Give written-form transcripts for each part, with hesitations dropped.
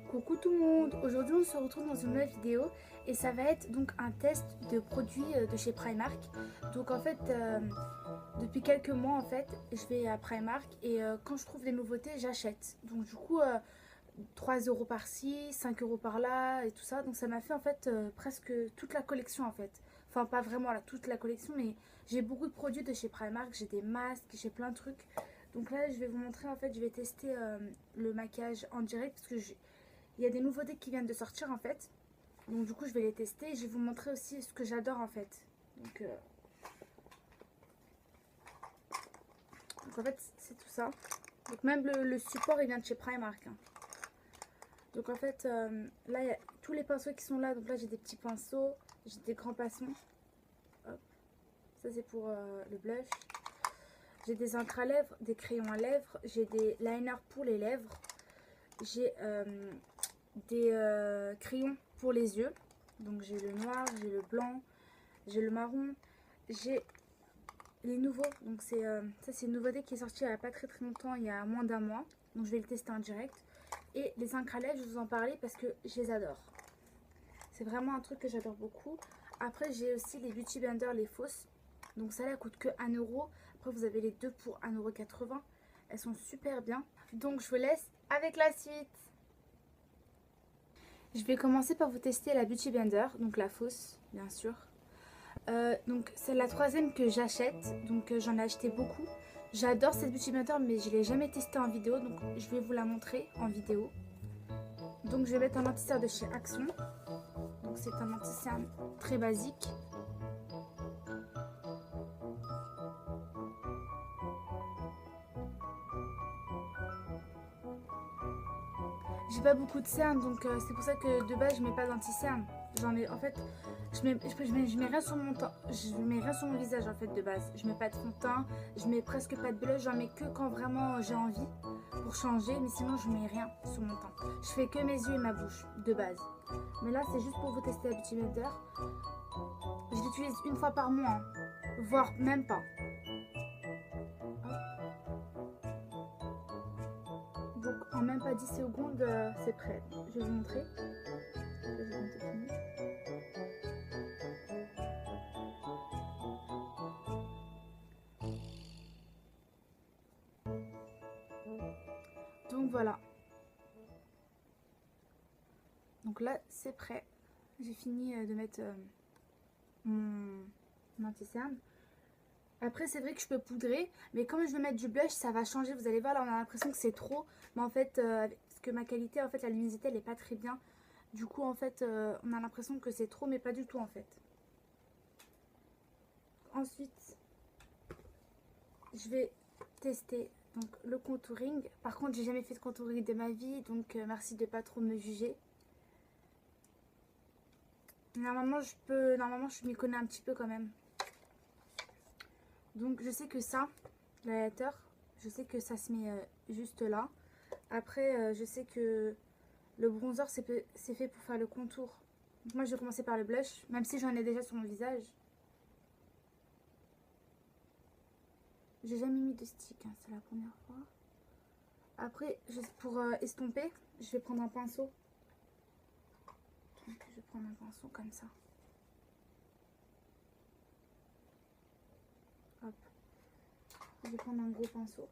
Coucou tout le monde, aujourd'hui on se retrouve dans une nouvelle vidéo et ça va être donc un test de produits de chez Primark. Donc en fait depuis quelques mois en fait je vais à Primark et quand je trouve des nouveautés j'achète. Donc du coup 3 euros par-ci, 5 euros par-là et tout ça. Donc ça m'a fait en fait presque toute la collection en fait. Enfin pas vraiment toute la collection mais j'ai beaucoup de produits de chez Primark, j'ai des masques, j'ai plein de trucs. Donc là je vais vous montrer en fait, je vais tester le maquillage en direct parce que il y a des nouveautés qui viennent de sortir en fait. Donc du coup je vais les tester et je vais vous montrer aussi ce que j'adore en fait. Donc en fait c'est tout ça. Donc même le support il vient de chez Primark. Hein. Donc en fait là il y a tous les pinceaux qui sont là. Donc là j'ai des petits pinceaux, j'ai des grands pinceaux. Hop. Ça c'est pour le blush. J'ai des encres à lèvres, des crayons à lèvres, j'ai des liners pour les lèvres. J'ai des crayons pour les yeux. Donc j'ai le noir, j'ai le blanc, j'ai le marron, j'ai les nouveaux. Donc ça c'est une nouveauté qui est sortie il n'y a pas très longtemps, il y a moins d'un mois. Donc je vais le tester en direct. Et les encres à lèvres, je vous en parlais parce que je les adore. C'est vraiment un truc que j'adore beaucoup. Après j'ai aussi les Beauty Blender, les fausses. Donc ça là coûte que 1 euro. Après vous avez les deux pour 1,80 €. Elles sont super bien. Donc je vous laisse avec la suite. Je vais commencer par vous tester la Beauty Blender, donc la fausse, bien sûr. Donc c'est la troisième que j'achète, donc j'en ai acheté beaucoup. J'adore cette Beauty Blender, mais je ne l'ai jamais testée en vidéo, donc je vais vous la montrer en vidéo. Donc je vais mettre un anti-cerne de chez Action. Donc c'est un anti-cerne très basique. J'ai pas beaucoup de cernes, donc c'est pour ça que de base je mets pas d'anti-cerne. J'en ai, en fait, je mets rien sur mon teint, je mets rien sur mon visage en fait de base. Je mets pas de fond de teint, je mets presque pas de blush, j'en mets que quand vraiment j'ai envie pour changer, mais sinon je mets rien sur mon teint. Je fais que mes yeux et ma bouche de base. Mais là c'est juste pour vous tester la Beauty Blender. Je l'utilise une fois par mois, hein, voire même pas. Donc en même pas 10 secondes, c'est prêt. Je vais vous montrer. Donc voilà. Donc là c'est prêt. J'ai fini de mettre mon anti-cerne. Après c'est vrai que je peux poudrer, mais comme je veux mettre du blush, ça va changer. Vous allez voir, là on a l'impression que c'est trop, mais en fait parce que ma qualité, en fait la luminosité elle est pas très bien. Du coup en fait on a l'impression que c'est trop, mais pas du tout en fait. Ensuite je vais tester donc le contouring. Par contre j'ai jamais fait de contouring de ma vie, donc merci de pas trop me juger. Normalement je m'y connais un petit peu quand même. Donc je sais que ça, l'highlighter, je sais que ça se met juste là. Après je sais que le bronzer c'est fait pour faire le contour. Donc moi je vais commencer par le blush, même si j'en ai déjà sur mon visage. J'ai jamais mis de stick, hein, c'est la première fois. Après pour estomper, je vais prendre un pinceau. Donc, je vais prendre un pinceau comme ça. Hop. Je vais prendre un gros pinceau.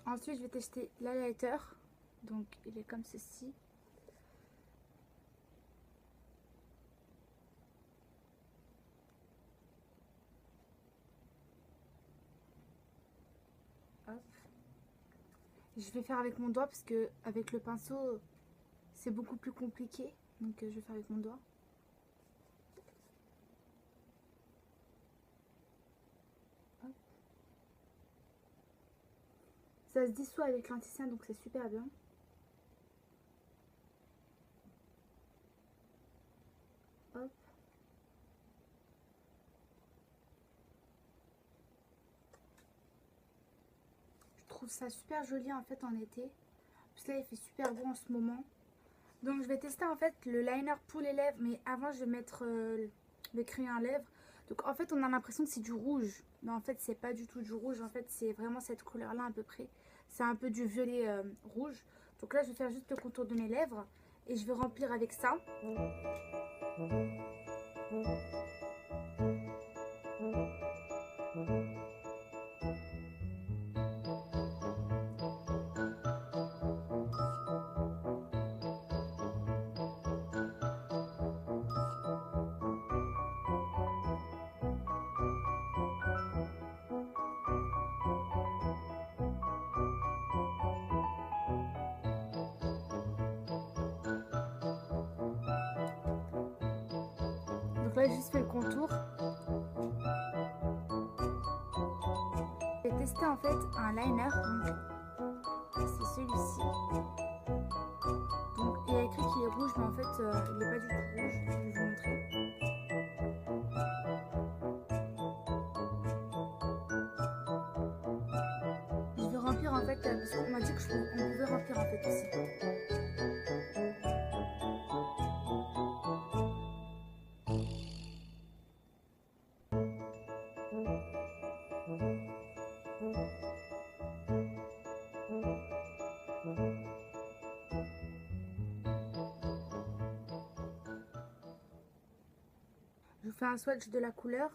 Ensuite je vais tester l'highlighter. Donc il est comme ceci. Hop. Je vais faire avec mon doigt parce que avec le pinceau c'est beaucoup plus compliqué. Donc je vais faire avec mon doigt. Hop. Ça se dissout avec l'anti-cerne donc c'est super bien. Hop. trouve ça super joli en fait en été. Parce que là il fait super beau en ce moment. Donc je vais tester en fait le liner pour les lèvres. Mais avant je vais mettre le crayon à lèvres. Donc en fait on a l'impression que c'est du rouge. Mais en fait c'est pas du tout du rouge. En fait c'est vraiment cette couleur là à peu près. C'est un peu du violet rouge. Donc là je vais faire juste le contour de mes lèvres. Et je vais remplir avec ça. Donc là j'ai juste fait le contour. Je vais tester en fait un liner. Donc c'est celui-ci. Donc il y a écrit qu'il est rouge mais en fait il n'est pas du tout rouge. Je vais vous montrer. Je vais remplir en fait parce qu'on m'a dit qu'on pouvait remplir en fait aussi. Je vous fais un swatch de la couleur.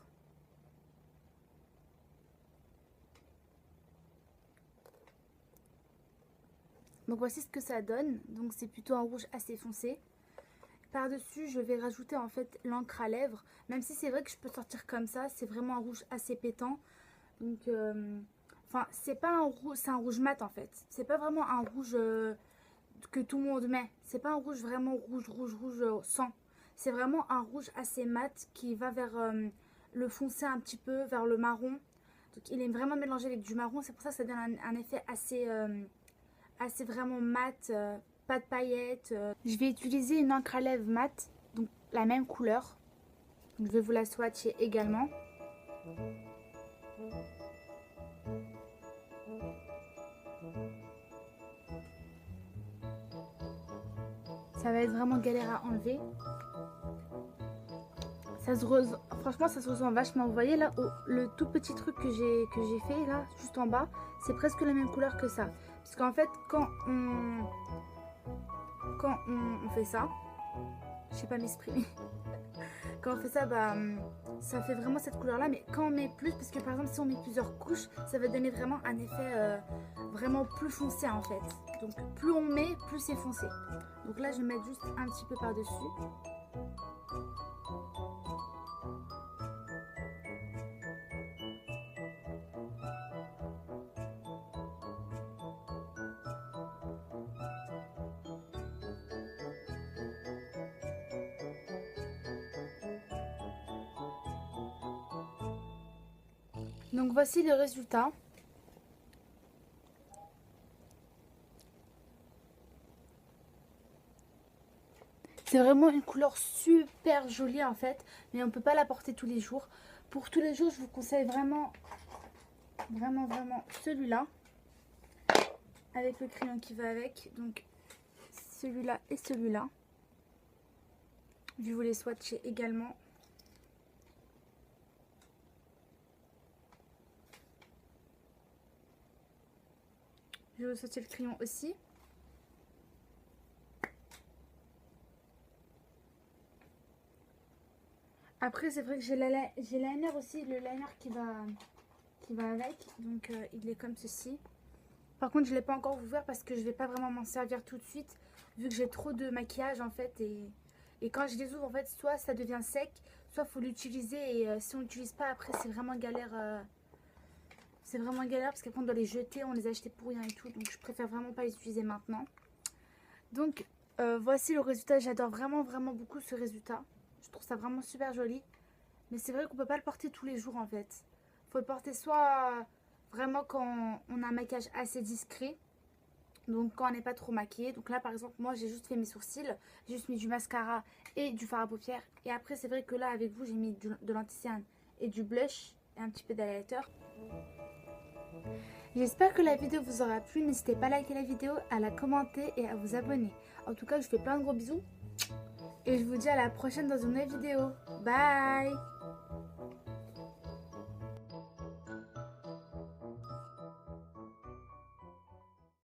Donc voici ce que ça donne. Donc c'est plutôt un rouge assez foncé. Par-dessus, je vais rajouter en fait l'encre à lèvres. Même si c'est vrai que je peux sortir comme ça, c'est vraiment un rouge assez pétant. Donc, enfin, c'est pas un rouge, c'est un rouge mat en fait. C'est pas vraiment un rouge que tout le monde met. C'est pas un rouge vraiment rouge sang. C'est vraiment un rouge assez mat qui va vers le foncé un petit peu, vers le marron. Donc il est vraiment mélangé avec du marron. C'est pour ça que ça donne un effet assez vraiment mat, pas de paillettes. Je vais utiliser une encre à lèvres mat, donc la même couleur. Donc, je vais vous la swatcher également. Ça va être vraiment galère à enlever. Franchement ça se ressent vachement. Vous voyez là le tout petit truc que j'ai fait là juste en bas, c'est presque la même couleur que ça. Parce qu'en fait quand on fait ça, je sais pas m'exprimer. Quand on fait ça, bah, ça fait vraiment cette couleur là. Mais quand on met plus, parce que par exemple si on met plusieurs couches, ça va donner vraiment un effet vraiment plus foncé en fait. Donc plus on met, plus c'est foncé. Donc là je vais mettre juste un petit peu par dessus. Donc voici le résultat. C'est vraiment une couleur super jolie en fait, mais on ne peut pas la porter tous les jours. Pour tous les jours, je vous conseille vraiment celui-là, avec le crayon qui va avec. Donc celui-là et celui-là. Je vais vous les swatcher également. Je vais vous swatcher le crayon aussi. Après c'est vrai que j'ai liner aussi, le liner qui va avec. Donc il est comme ceci. Par contre je ne l'ai pas encore ouvert parce que je ne vais pas vraiment m'en servir tout de suite. Vu que j'ai trop de maquillage en fait. Et quand je les ouvre en fait, soit ça devient sec, soit il faut l'utiliser. Et si on l'utilise pas après, c'est vraiment galère. C'est vraiment galère parce qu'après on doit les jeter, on les a achetés pour rien et tout. Donc je préfère vraiment pas les utiliser maintenant. Donc voici le résultat. J'adore vraiment beaucoup ce résultat. Je trouve ça vraiment super joli. Mais c'est vrai qu'on peut pas le porter tous les jours en fait. Faut le porter soit vraiment quand on a un maquillage assez discret. Donc quand on n'est pas trop maquillé. Donc là par exemple moi j'ai juste fait mes sourcils. J'ai juste mis du mascara et du fard à paupières. Et après c'est vrai que là avec vous j'ai mis de l'anti-cerne et du blush et un petit peu d'highlighter. J'espère que la vidéo vous aura plu. N'hésitez pas à liker la vidéo, à la commenter et à vous abonner. En tout cas, je vous fais plein de gros bisous. Et je vous dis à la prochaine dans une nouvelle vidéo. Bye!